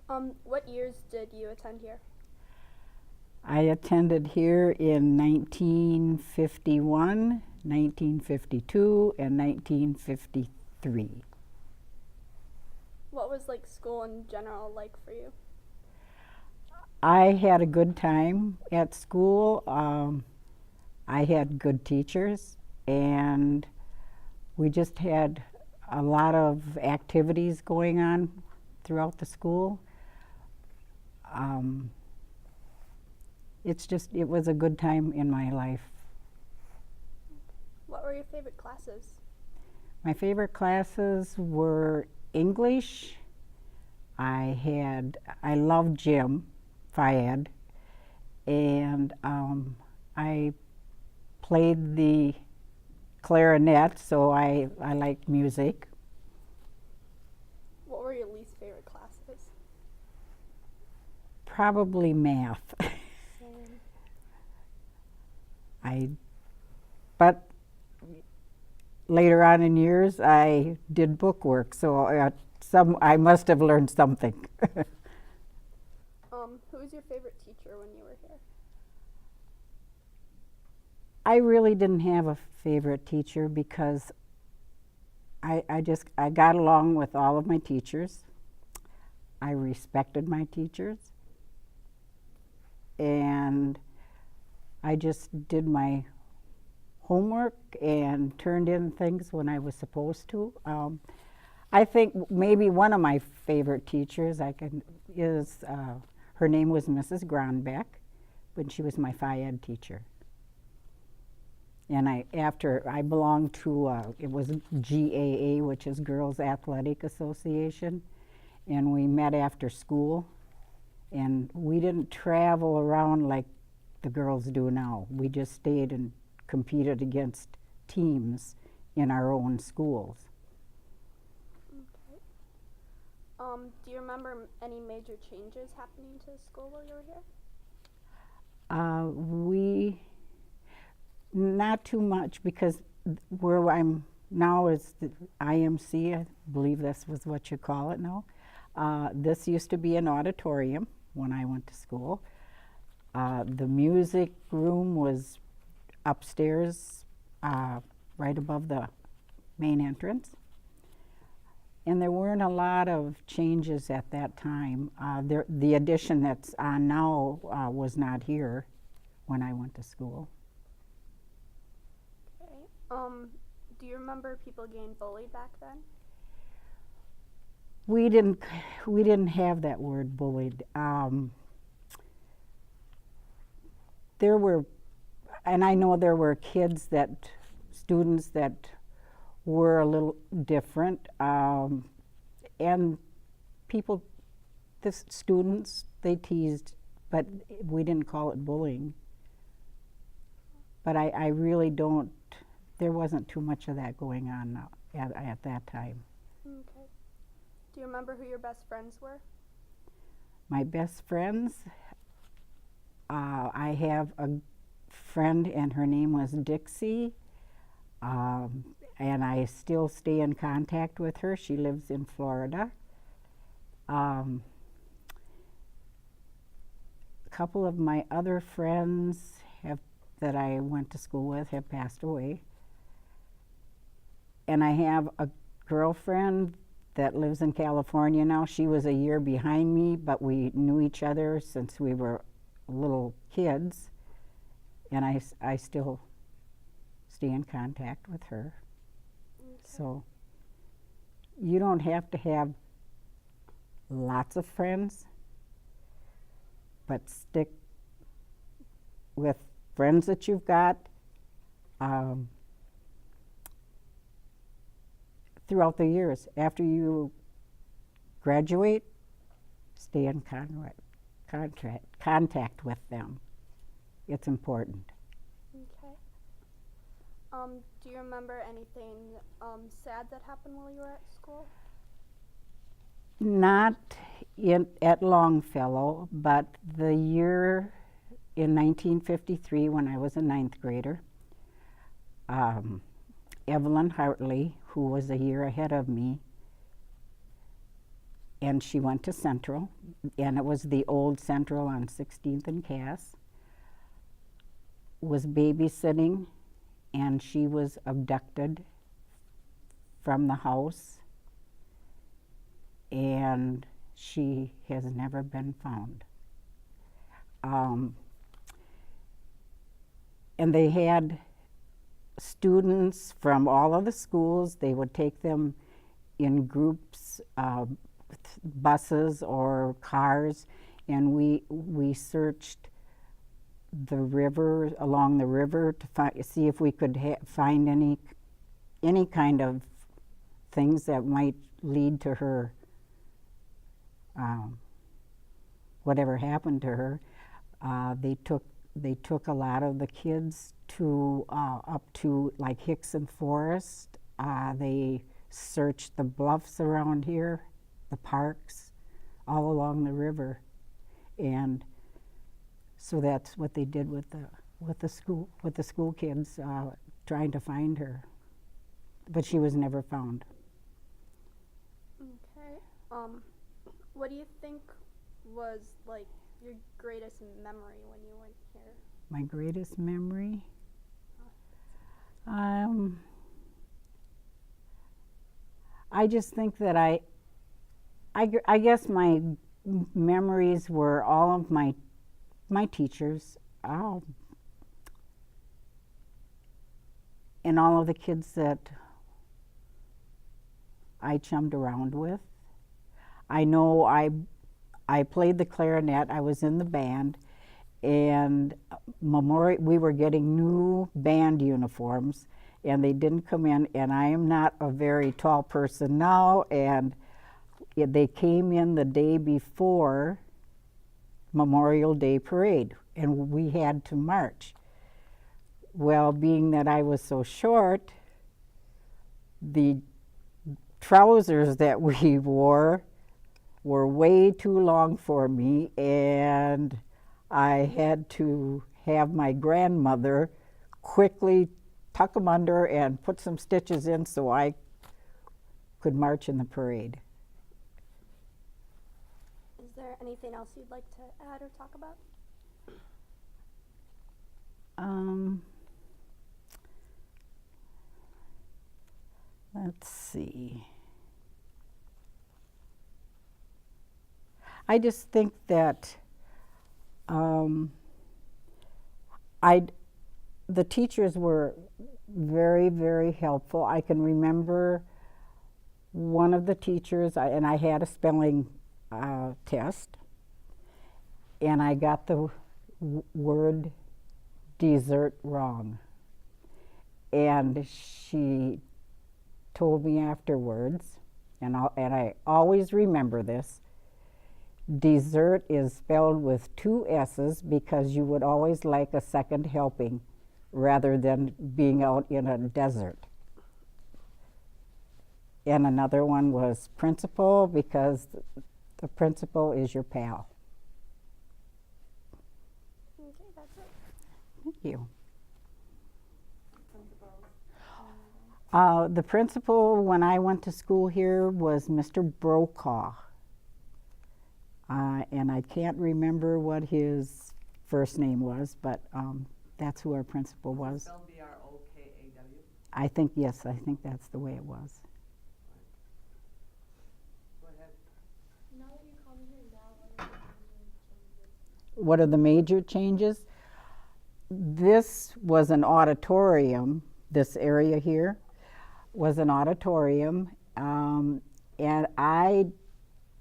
What years did you attend here? I attended here in 1951, 1952, and 1953. What was like school in general like for you? I had a good time at school. I had good teachers, and we just had a lot of activities going on throughout the school. Um, it was a good time in my life. What were your favorite classes? My favorite classes were English. I loved Jim Fayed, and I played the clarinet, so I like music. What were your least favorite classes? Probably math. Same. I, but later on in years, I did bookwork, so I must have learned something. Who was your favorite teacher when you were here? I really didn't have a favorite teacher because I got along with all of my teachers. I respected my teachers, and I just did my homework and turned in things when I was supposed to. I think maybe one of my favorite teachers is her name was Mrs. Gronbeck, when she was my Phi-Ed teacher. And I belonged to it was GAA, which is Girls Athletic Association, and we met after school, and we didn't travel around like the girls do now. We just stayed and competed against teams in our own schools. Okay. Do you remember any major changes happening to the school while you were here? We not too much, because where I'm now is the IMC. I believe this was what you call it now. This used to be an auditorium when I went to school. The music room was upstairs, right above the main entrance. And there weren't a lot of changes at that time. The addition that's on now was not here when I went to school. Okay. Do you remember people getting bullied back then? We didn't have that word bullied. There were, and I know there were students that were a little different, and the students, they teased, but we didn't call it bullying. But I really don't, there wasn't too much of that going on now, at that time. Okay. Do you remember who your best friends were? My best friends, I have a friend, and her name was Dixie, and I still stay in contact with her. She lives in Florida. A couple of my other friends that I went to school with have passed away. And I have a girlfriend that lives in California now. She was a year behind me, but we knew each other since we were little kids, and I still stay in contact with her. Okay. So you don't have to have lots of friends, but stick with friends that you've got throughout the years. After you graduate, stay in contact with them. It's important. Okay. Do you remember anything sad that happened while you were at school? Not at Longfellow, but the year in 1953 when I was a ninth grader, Evelyn Hartley, who was a year ahead of me, and she went to Central, and it was the old Central on 16th and Cass, was babysitting, and she was abducted from the house, and she has never been found. And they had students from all of the schools. They would take them in groups, buses or cars, and we searched the river, along the river, to see if we could find any kind of things that might lead to her, whatever happened to her. They took a lot of the kids to up to like Hickson Forest. They searched the bluffs around here, the parks, all along the river, and so that's what they did with the school kids, trying to find her, but she was never found. Okay. What do you think was like your greatest memory when you went here? My greatest memory? I just think that I guess my memories were all of my teachers, and all of the kids that I chummed around with. I know I played the clarinet. I was in the band, and we were getting new band uniforms, and they didn't come in, and I am not a very tall person now, and they came in the day before Memorial Day parade, and we had to march. Well, being that I was so short, the trousers that we wore were way too long for me, and I had to have my grandmother quickly tuck them under and put some stitches in so I could march in the parade. Is there anything else you'd like to add or talk about? Let's see. I just think that the teachers were very, very helpful. I can remember one of the teachers, and I had a spelling test, and I got the word dessert wrong. And she told me afterwards, and I always remember this, dessert is spelled with 2 S's because you would always like a second helping rather than being out in a desert. And another one was principal because the principal is your pal. Okay, that's it. Thank you. The principal when I went to school here was Mr. Brokaw. And I can't remember what his first name was, but that's who our principal was. Spelled B-R-O-K-A-W? I think, yes, I think that's the way it was. Go ahead. Now that you come here now, What are the major changes? This was an auditorium, this area here was an auditorium, and I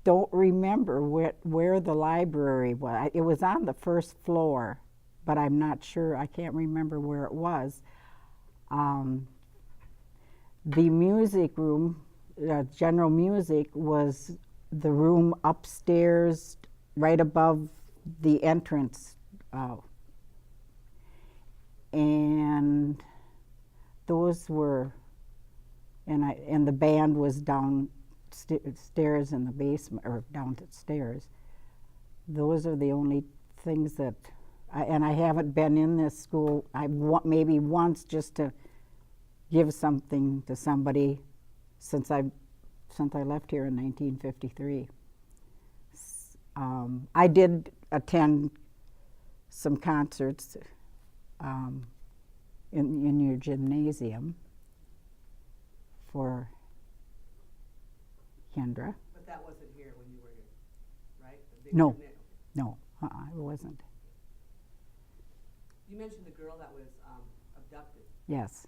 don't remember where the library was. It was on the first floor, but I'm not sure, I can't remember where it was. The music room, general music, was the room upstairs right above the entrance. And those were, and the band was downstairs in the basement, or downstairs. Those are the only things that, and I haven't been in this school, maybe once just to give something to somebody since I left here in 1953. I did attend some concerts in your gymnasium for Kendra. But that wasn't here when you were here, right? The big No. gymna- No, it wasn't. You mentioned the girl that was abducted. Yes.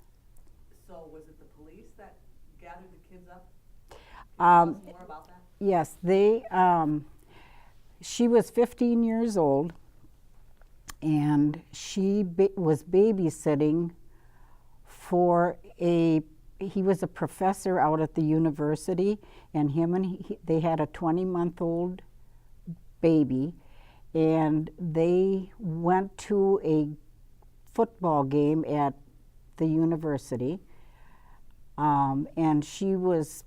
So was it the police that gathered the kids up? Can you Um, tell us more about that? Yes, she was 15 years old, and she was babysitting for he was a professor out at the university, and they had a 20-month-old baby, and they went to a football game at the university, and she was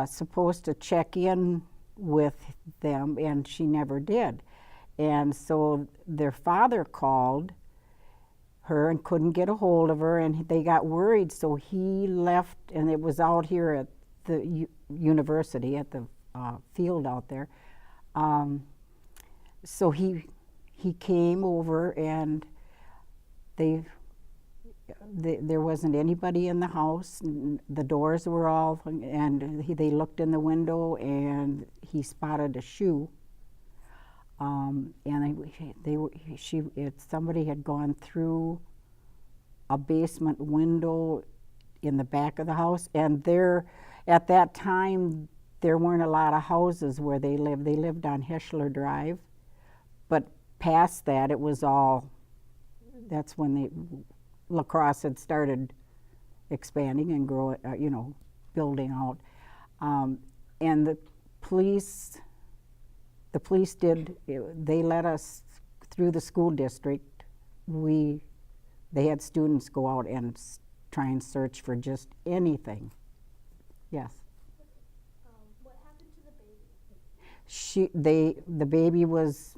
supposed to check in with them, and she never did. And so their father called her and couldn't get a hold of her, and they got worried, so he left, and it was out here at the university, at the field out there. So he came over, and there wasn't anybody in the house. The doors were all, and they looked in the window, and he spotted a shoe. And somebody had gone through a basement window in the back of the house, and at that time there weren't a lot of houses where they lived. They lived on Heschler Drive, but past that it was all. That's when La Crosse had started expanding and growing, building out, and the police they let us through the school district. They had students go out and try and search for just anything. Yes. What happened to the baby? The baby was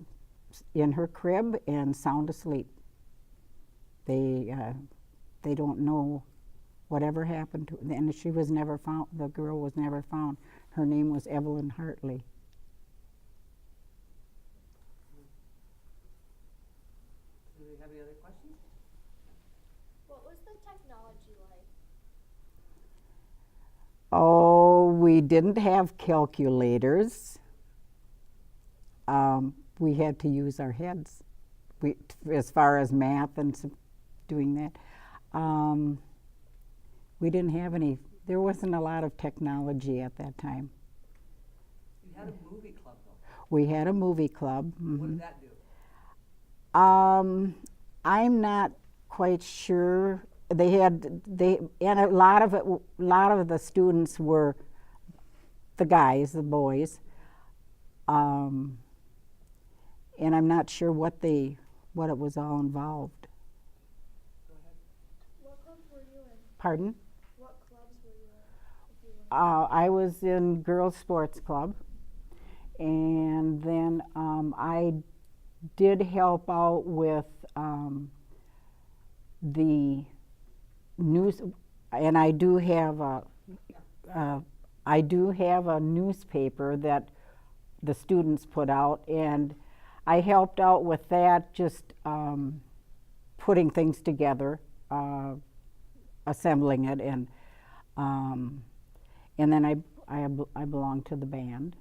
in her crib and sound asleep. They don't know whatever happened to her, and she was never found. The girl was never found. Her name was Evelyn Hartley. Do we have any other questions? What was the technology like? Oh, we didn't have calculators. We had to use our heads. As far as math and doing that, we didn't have any. There wasn't a lot of technology at that time. You had a movie club, though. We had a movie club. What did that do? I'm not quite sure. And a lot of the students were the guys, the boys. And I'm not sure what it was all involved. Go ahead. What clubs were you in? Pardon? What clubs were you in? If you were? I was in girls' sports club, and then I did help out with the news, and I do have a newspaper that the students put out, and I helped out with that, just putting things together, assembling it, and then I belonged to the band.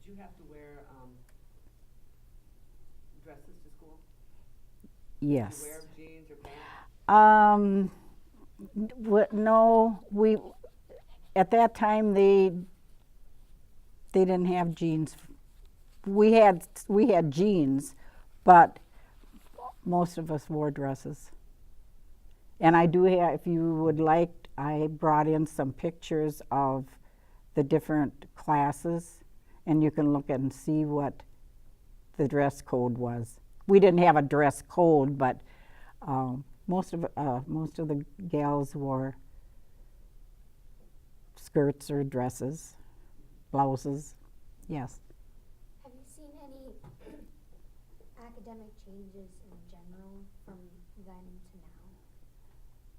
Did you have to wear dresses to school? Yes. Did you wear jeans or pants? No, at that time they didn't have jeans. We had jeans, but most of us wore dresses. And I do have, if you would like, I brought in some pictures of the different classes, and you can look at and see what the dress code was. We didn't have a dress code, but most of the gals wore skirts or dresses, blouses. Yes. Have you seen any academic changes in general from then to now?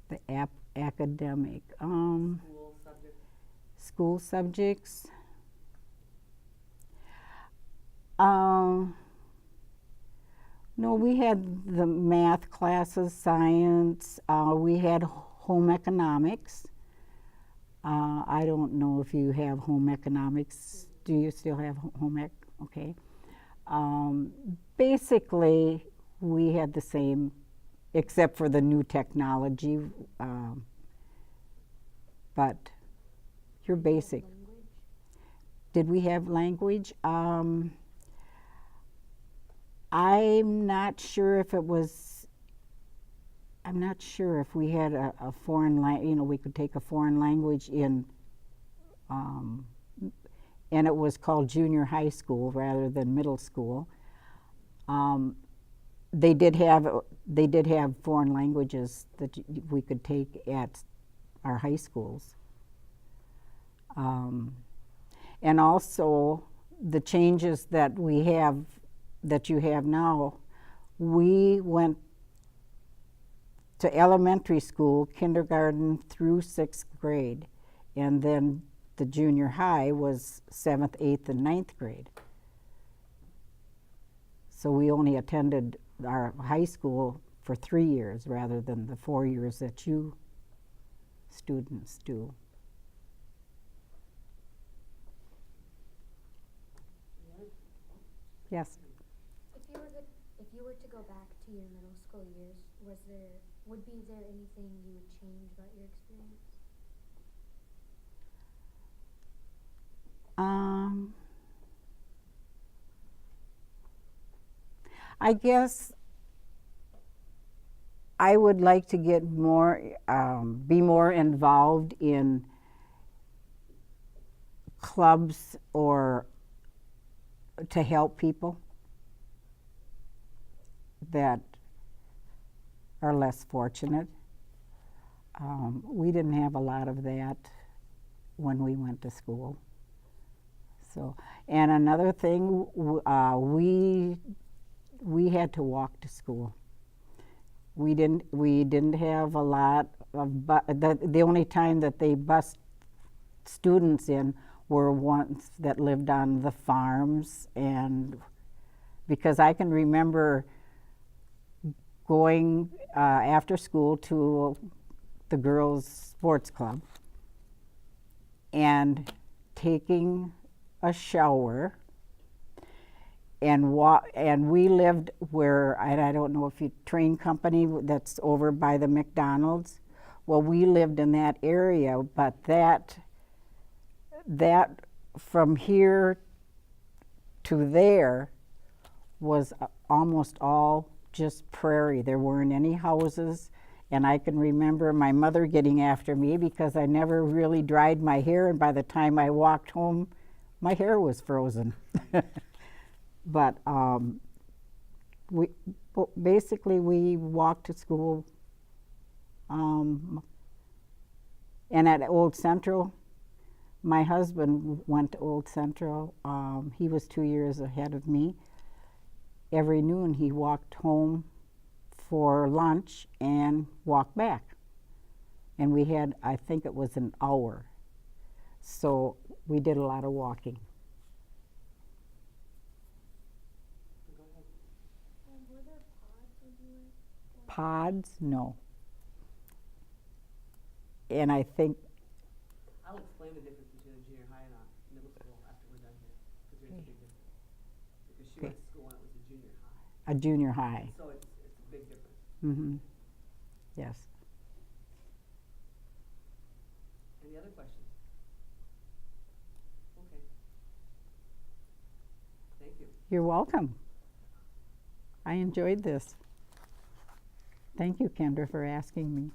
The academic. School subject? School subjects. No, we had the math classes, science, we had home economics. I don't know if you have home economics. Do you still have home ec? Okay. Basically, we had the same, except for the new technology. But your basic. Language? Did we have language? I'm not sure if it was, I'm not sure if we had a foreign language, you know, we could take a foreign language in, and it was called junior high school rather than middle school. They did have foreign languages that we could take at our high schools. And also the changes that we have, that you have now, we went to elementary school, kindergarten through 6th grade, and then the junior high was 7th, 8th, and 9th grade. So we only attended our high school for 3 years rather than the 4 years that you students do. Yes. If you were to go back to your middle school years, would there anything you would change about your experience? I guess I would like to get more, be more involved in clubs or to help people that are less fortunate. We didn't have a lot of that when we went to school. So, and another thing, we had to walk to school. We didn't have a lot of, the only time that they bused students in were ones that lived on the farms, and because I can remember going after school to the girls' sports club and taking a shower, and we lived where, I don't know if you, train company that's over by the McDonald's. Well, we lived in that area, but that from here to there was almost all just prairie. There weren't any houses, and I can remember my mother getting after me because I never really dried my hair, and by the time I walked home, my hair was frozen. But basically we walked to school, and at Old Central, my husband went to Old Central. He was 2 years ahead of me. Every noon he walked home for lunch and walked back. And we had, I think it was an hour. So we did a lot of walking. Were there pods when you were? Pods? No. And I think, I'll explain the difference between a junior high and a middle school after we're done here, because there's a big difference. Because she went to school when it was a junior high, a junior high. so it's a big difference. Mm-hmm. Yes. Any other questions? Okay. Thank you. You're welcome. I enjoyed this. Thank you, Kendra, for asking me.